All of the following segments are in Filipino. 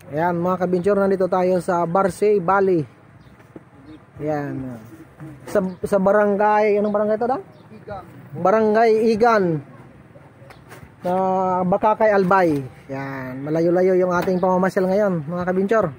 Ayan mga kabinchor, nandito tayo sa Barsay Valley. Ayan. Sa barangay, anong barangay ito, Dan? Barangay Igan. Bakakay Albay. Ayan, malayo-layo yung ating pamamasyal ngayon mga kabinchor.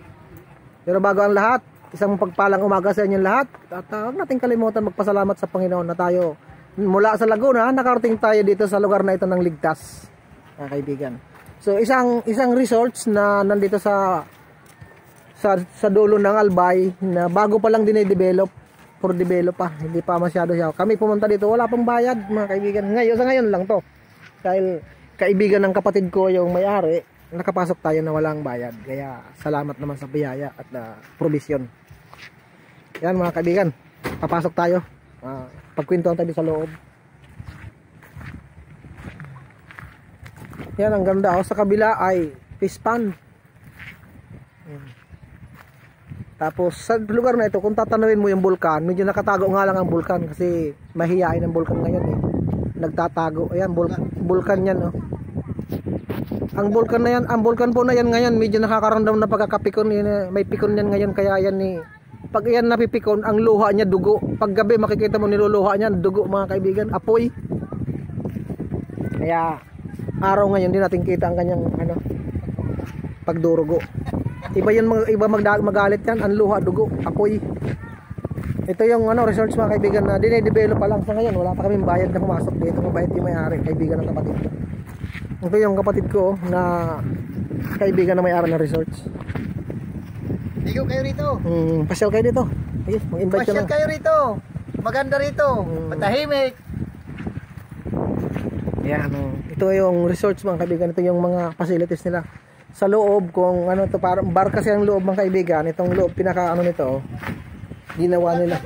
Pero bago ang lahat, isang pagpalang umaga sa inyong lahat. At huwag nating kalimutan magpasalamat sa Panginoon na tayo mula sa Laguna, nakarating tayo dito sa lugar na ito ng ligtas, mga kaibigan. So isang resorts na nandito sa dulo ng Albay na bago pa lang dine-develop, for develop pa, hindi pa masyado siya. Kami pumunta dito, wala pang bayad mga kaibigan. Ngayon lang to. Dahil kaibigan ng kapatid ko yung may-ari, nakapasok tayo na walang bayad. Kaya salamat naman sa biyaya at provision. Yan mga kaibigan, papasok tayo. Pagkwentuhan tayo sa loob. Yan, ang ganda. Sa kabila ay fish pond. Tapos sa lugar na ito, kung tatanawin mo yung bulkan, medyo nakatago nga lang ang bulkan kasi mahihain ang bulkan ngayon eh. Nagtatago. Ayan, bulkan yan oh. Ang bulkan na yan, ang bulkan po na yan ngayon, medyo nakakaramdam na pagkakapikon. May pikon yan ngayon, kaya yan eh. Pag yan napipikon, ang luha niya dugo. Pag gabi makikita mo niluluha niya, dugo mga kaibigan, apoy. Kaya araw ngayon din natin kita ang kanyang pagdurugo. Iba magalit yan, ang luha, dugo, apoy. Ito yung resorts mga kaibigan na dine-develop pa lang sa ngayon. Wala pa kaming bayad na pumasok dito. Mabayad yung may-ari, kaibigan ng kapatid. Ito yung kapatid ko na kaibigan na may-ari ng resorts. Ligo kayo rito. Pasyal kayo dito. Sige, mag-invite ka na. Pasyal kayo rito. Maganda rito. Matahimik. Yan, ito yung resorts mga kaibigan. Ito yung mga facilities nila sa loob. Kung to, parang bar kasi ang loob mga kaibigan. Itong loob pinaka nito ginawa nila.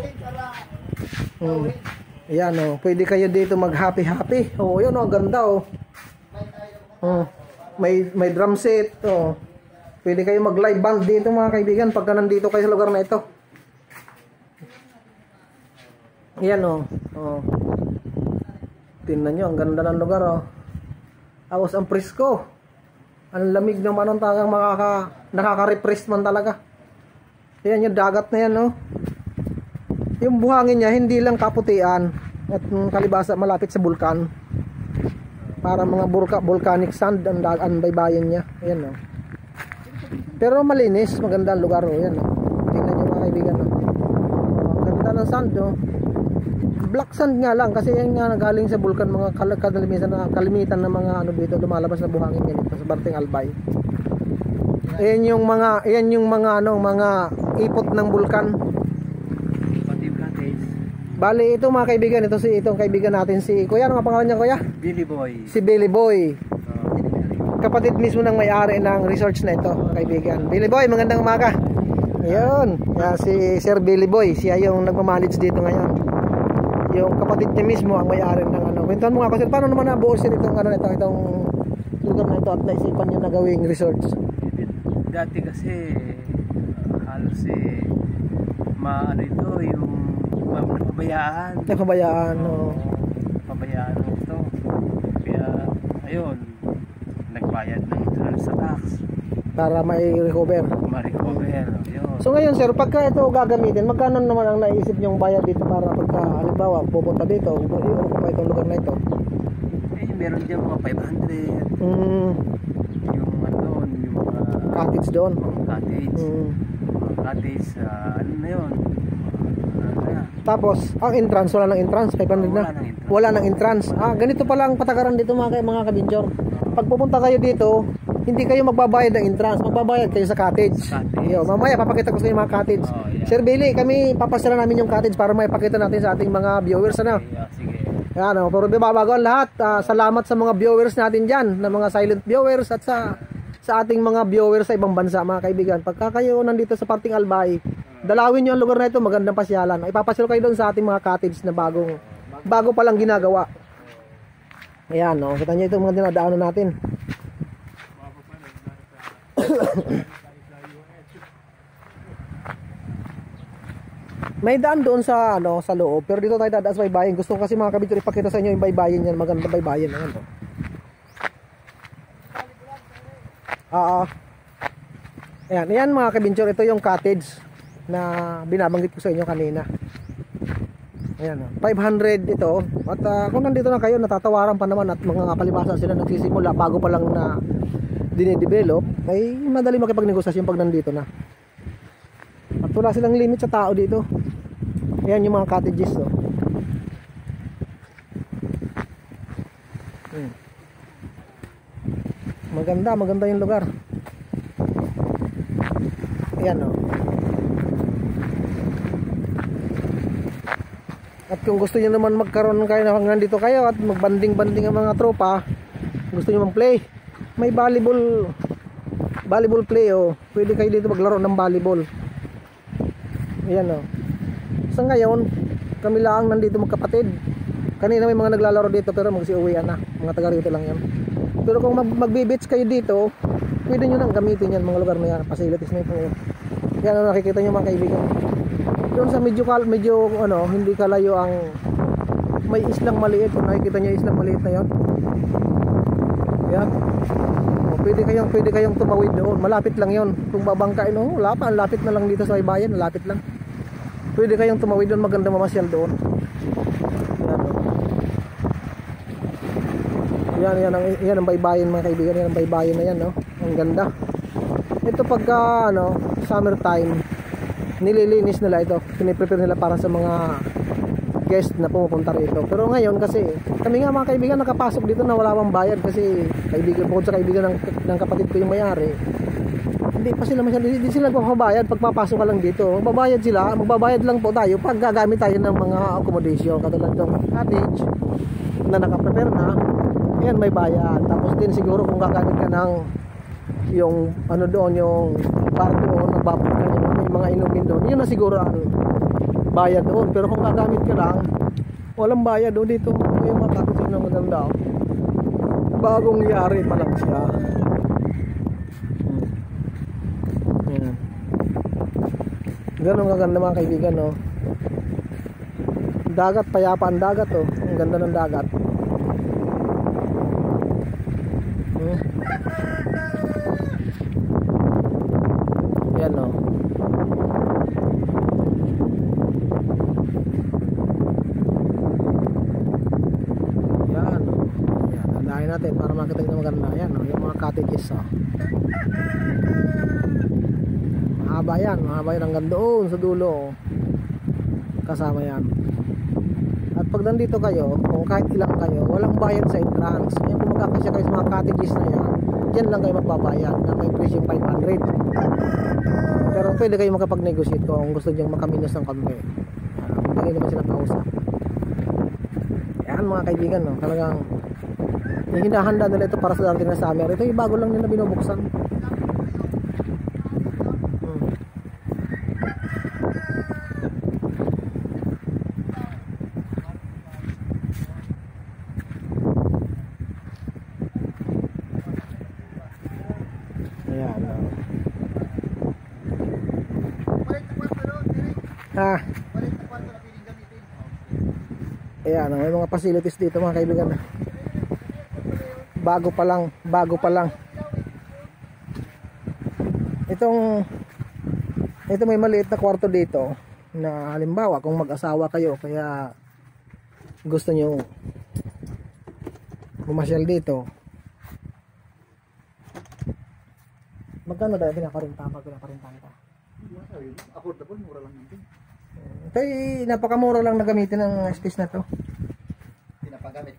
Yan pwede kayo dito mag happy. Yun ang ganda may drum set pwede kayo mag live band dito mga kaibigan pagka nandito kayo sa lugar na ito. Yan tingnan nyo, ang ganda ng lugar tapos ang presko, ang lamig naman, ang tagang nakaka-refresh man talaga. Yan yung dagat na yan yung buhangin niya hindi lang kaputian at kalibasa malapit sa bulkan, para mga volcanic sand ang baybayin niya. Ayan pero malinis, maganda ang lugar yan tingnan nyo mga kaibigan ganda ng sand black sand nga lang kasi yan nga nagaling sa bulkan, mga kalimitan na mga dito lumalabas na buhangin yan dito sa Barteng Albay. Ayan yung mga mga ipot ng bulkan. Bali ito mga kaibigan, itong kaibigan natin si Kuya, ano nga pangalan niya Kuya? Billy Boy. Si Billy Boy. Kapatid mismo ng may-ari ng resorts na ito mga kaibigan. Billy Boy, magandang umaga. Ayun, si Sir Billy Boy, siya yung nagmamanage dito ngayon. Yung kapatid niya mismo ang may-ari ng Kwentuhan mo nga kasi paano naman nabuo sir itong itong lugar na ito at naisipan niyo na gawing resorts? Dati kasi halos ito yung pabayaan. Pabayaan Pabayaan ito. Kaya ayun, nagbayad ng entrance sa tax para ma-recover. Yun. So ngayon sir, pagka ito gagamitin, magkano naman ang naisip niyong bayad dito para pagka halimbawa pupunta dito, i-occupy itong lugar na ito? Meron dyan mga 500. Yung yung mga cottage doon. Cottage, na yun. Tapos, ang entrance, wala ng entrance, 500 na. Wala ng entrance. Ganito pala ang patakaran dito mga kabinchor. Pag pupunta kayo dito, hindi kayo magbabayad ng entrance, magbabayad kayo sa cottage. Mamaya papakita ko sa inyo mga cottage. Sir Billy, kami papasyalan namin yung cottage para maipakita natin sa ating mga viewers Sige. Yan pero bago ang lahat, salamat sa mga viewers natin dyan, na mga silent viewers at sa ating mga viewers sa ibang bansa mga kaibigan. Pagka kayo nandito sa Barteng Albay, dalawin nyo ang lugar na ito, magandang pasyalan. Ipapasyal kayo doon sa ating mga cottage na bago pa lang ginagawa. Ayan kita nyo itong mga dinadaanan natin. May daan doon sa sa loob, pero dito tayo dadaan sa baybayin. Gusto ko kasi mga kabinchor ipakita sa inyo yung baybayin yan, magandang baybayin Ayan mga kabinchor, ito yung cottage na binabanggit ko sa inyo kanina. Ayan, 500 ito. At kung nandito na kayo, natatawaran pa naman at mga palibasa sila nagsisimula bago pa lang na dinidevelop, ay madali makipagnegosasyon pag nandito na. At wala silang limit sa tao dito. Ayan yung mga cottages, oh. Maganda yung lugar. Ayan, oh. At kung gusto niyo naman magkaroon kayo na nandito kayo at magbanding-banding ang mga tropa, gusto niyo mag-play, may volleyball play, oh. Pwede kayo dito maglaro ng volleyball. Ayan, oh. Sa ngayon, kami lang nandito magkapatid. Kanina may mga naglalaro dito pero magsiuwian na. Mga taga rito lang yan. Pero kung magbe-beach kayo dito, pwede nyo nang gamitin yan, mga lugar na yan, facilities na ito. Yan ang nakikita nyo mga kaibigan. Doon sa medyo hindi kalayo ang may islang maliit. Kung nakikita nyo islang maliit na yan, yan. O, pwede kayong tumawid doon. Malapit lang yon. Kung babangkain, wala pa, lapit na lang dito sa bayan, lapit lang. Pwede kayong tumawid doon, maganda mamasyal doon. Yan, yan ang baybayin mga kaibigan. Yan ang baybayin na yan, no? Ang ganda. Ito pagka summertime, nililinis nila ito. Piniprepare nila para sa mga guest na pumupunta rito. Pero ngayon kasi kami nga mga kaibigan nakapasok dito na wala pang bayad kasi bukod sa kaibigan ng kapatid ko yung may-ari. Hindi sila magpapabayad pag papasok ka lang dito. Magbabayad lang po tayo pag gagamit tayo ng mga accommodation katulad ng cottage na nakaprepare na. Yan, may bayad. Tapos din siguro kung gagamit ka ng yung yung bar doon, nagbabot ka yung mga inumin doon, yun na siguro ang bayad doon. Pero kung gagamit ka lang, walang bayad doon dito. Yung mga cottage na maganda, bagong yari pa lang siya. Yan. Ganun kaganda mga kaibigan, no? Dagat, payapa ang dagat, oh. Ang ganda ng dagat. Yan, oh. Yan, oh. Yan, andahin natin para makita nyo maganda. Yan, oh. Yung mga cottages, oh. Mahaba yan hanggang doon sa dulo, oh. Kasama yan. At pag nandito kayo, kung kahit ilang kayo, walang bayad sa entrance. Yan, kung magkakasya kayo sa mga cottages na yan, dyan lang kayo magbabayad na may presyong 500. Pero pwede kayo makapag-negotiate kung gusto nyo makaminos ng konti. Hindi naman sila kausap. Yan mga kaibigan, no? Talagang hinahanda nila ito para sa darating na summer. Ito yung bago lang nila binubuksan. Ayan, may mga facilities dito mga kaibigan. Bago pa lang. Ito may maliit na kwarto dito na halimbawa kung mag-asawa kayo kaya gusto nyo bumasyal dito. Magkano dahil pinaparintahan ka? Affordable, mura lang natin. Kaya napakamura lang na gamitin ng space na to. Pinapagamit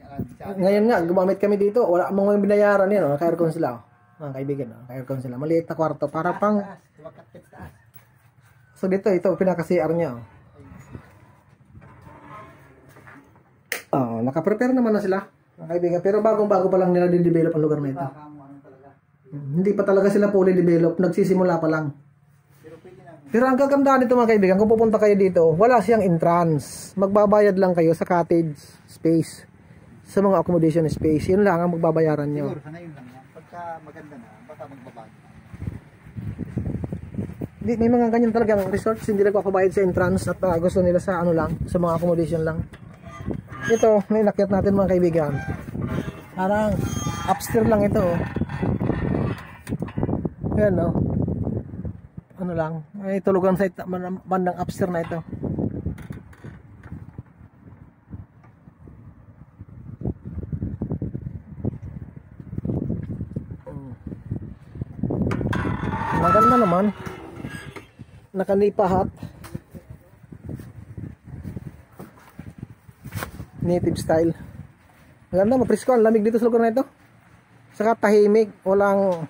ngayon nga, gumamit kami dito. Wala mga binayaran yan. Naka-aircon sila. Mga kaibigan, naka-aircon sila. Maliit na kwarto. Para pang... So dito, ito, pinaka-CR niya. Naka-prepare naman na sila. Mga kaibigan. Pero bagong-bago pa lang nila din-develop ang lugar na ito. Hindi pa talaga sila fully develop. Nagsisimula pa lang. Pero ang kagandahan nito mga kaibigan, kung pupunta kayo dito, wala siyang entrance. Magbabayad lang kayo sa cottage space, sa mga accommodation space. Yun lang ang magbabayaran nyo. Siguro, sana yun lang yan. Pagka maganda na, baka magbabayad. May mga ganyan talagang resorts, hindi nagpapabayad sa entrance at gusto nila sa sa mga accommodation lang. Ito, may inakyat natin mga kaibigan. Parang upstairs lang ito. Yan, no? ano lang, ay tulugan sa bandang upstairs na ito. Maganda naman, nakanipahat, native style. Maganda, mapresko, ang lamig dito sa lugar na ito. Saka tahimik, walang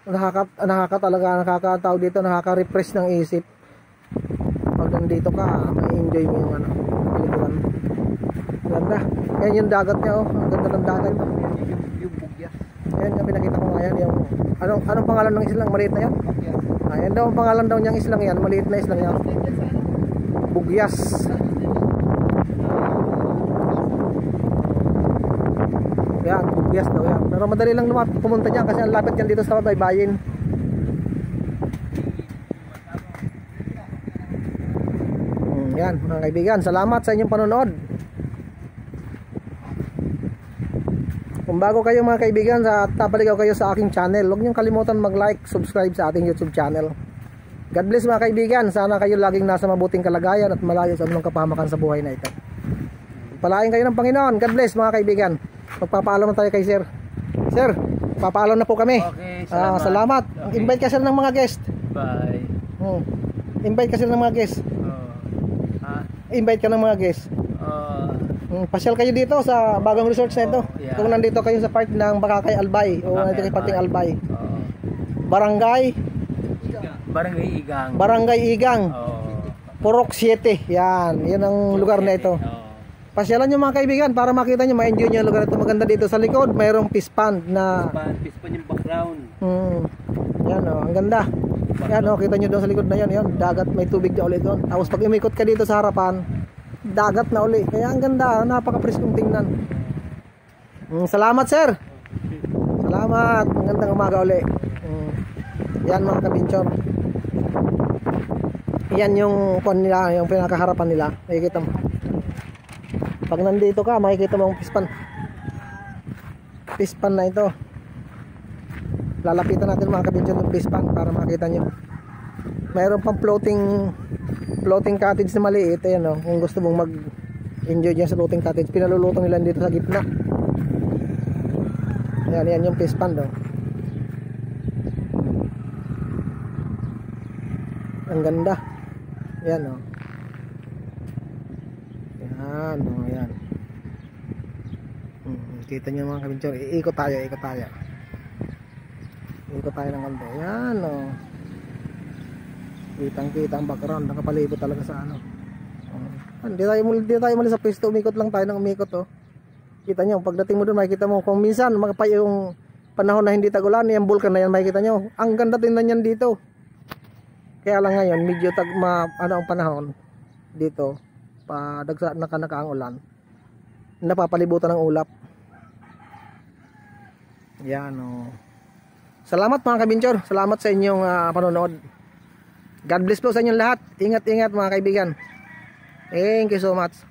nakakatawag dito, nakaka-refresh ng isip. Pag nandito ka, may enjoy mo yung paliguan. Ganda. Yan yung dagat niya, oh. Ang ganda ng dagat. Yung bugyas. Yan yung pinakita ko ngayon, yung anong pangalan ng islang maliit na yan? Ayan daw ang pangalan daw niyang islang yan, maliit na islang yan. Bugyas. Yan, bugyas daw yan. Pero madali lang pumunta dyan kasi ang lapit yan dito sa baybayin. Yan mga kaibigan, salamat sa inyong panonood. Kung bago kayo mga kaibigan at napaligaw kayo sa aking channel, huwag niyong kalimutan mag-like, subscribe sa ating YouTube channel. God bless mga kaibigan, sana kayo laging nasa mabuting kalagayan at malayo sa anumang kapahamakan sa buhay na ito. Palain kayo ng Panginoon. God bless mga kaibigan. Magpapaalam na tayo kay Sir. Sir, papaalam na po kami. Okay, salamat. Salamat. Okay. Invite ka sir ng mga guest. Bye. Invite ka sir ng mga guest. Invite ka ng mga guest. Pasyal kayo dito sa bagong resort na ito. Yeah. Kung nandito kayo sa part ng Bakakay Albay o nandito kayo pating Albay. Barangay Igang. Barangay Igang. Purok 7. Yan ang lugar na ito. Pasyalan nyo mga kaibigan para makita nyo, ma-enjoy nyo ang lugar ito. Maganda dito sa likod, mayroong fish pond na Fish pond yung background. Yan o, ang ganda. Yan o, kita nyo doon sa likod na yan. Yan, dagat, may tubig na ulit doon. Tapos pag umikot ka dito sa harapan, dagat na uli. Kaya ang ganda, napaka-preskong tingnan. Salamat sir. Salamat. Ang gandang umaga uli. Yan mga kabinchor. Yan yung pond nila, yung pinakaharapan nila. Makikita mo. Pag nandito ka, makikita mo ang pispan. Pispan na ito. Lalapitan natin mga kabinchor yung pispan para makita nyo. Mayroon pang floating cottage na maliit. Ayan o, kung gusto mong mag-enjoy dyan sa floating cottage, pinalulutong nila dito sa gitna. Yan yung fish pond o. Ang ganda. Yan o. Yan. Kita nyo mga kabinchor, iikot tayo. Ikot tayo ng konti. Yan o. Kitang-kita ang background, nakapalibot talaga sa ano. Hindi tayo muli sa pwesto, umikot lang tayo ng umikot oh. Kita nyo, pagdating mo doon makikita mo kung minsan makapay yung panahon na hindi tag-ulan, yung vulkan na yan makikita nyo. Ang ganda tingnan yan dito. Kaya lang ngayon, medyo ang panahon dito, dagsa naka ang ulan. Napapalibutan ng ulap. Yan oh. Salamat mga kabinchor, salamat sa inyong panonood. God bless po sa inyong lahat. Ingat-ingat mga kaibigan. Thank you so much.